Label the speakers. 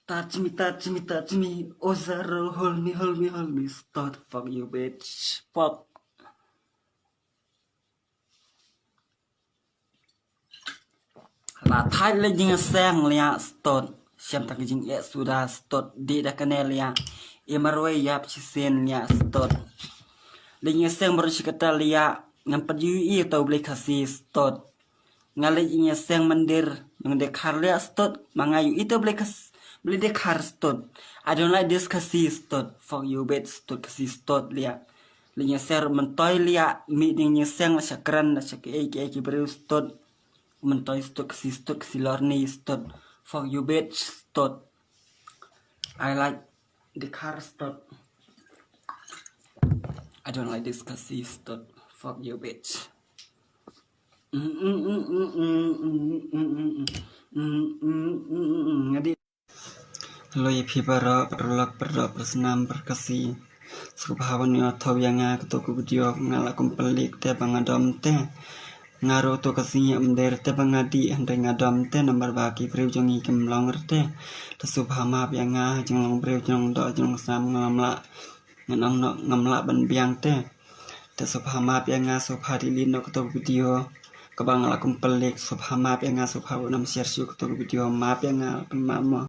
Speaker 1: Touch me, Ozaro, hold me, start, fuck you, bitch, fuck. Là thái lên những sang lia start, xem ta cái những sudah start di dah kenal lia, emarway yap cisen lia start. Lên những sang baru kata lia, ngampat UI atau boleh kasih start. Ngalih những sang mandir, yang dekar lia start, mangayu itu boleh dekar start. I don't like this kasih start, fuck you bitch start kasih start lia. Lên những sang mentoy lia, meeting những sang lah syakran lah syak eki baru start. Mentoy start kasi lorni start. Fuck you bitch start. I like the car start. I don't like this kasi start. Fuck you bitch. Halo ya pibara bersenam berkasih. Subhawan ya tau yang aku video ngalakum pelik te bangadom te. Ngaro to kasih amder te bangadi hendeng ngadom te nomor bagi priu jongi kemlong te. Te subhama yang jong priu jong do jong sam ngamla ngamla ban biang te. Te subhama yang subhadilin do to video kabang ngalakum pelik subhama yang subhawan nam share syuk to video map yang pemamo.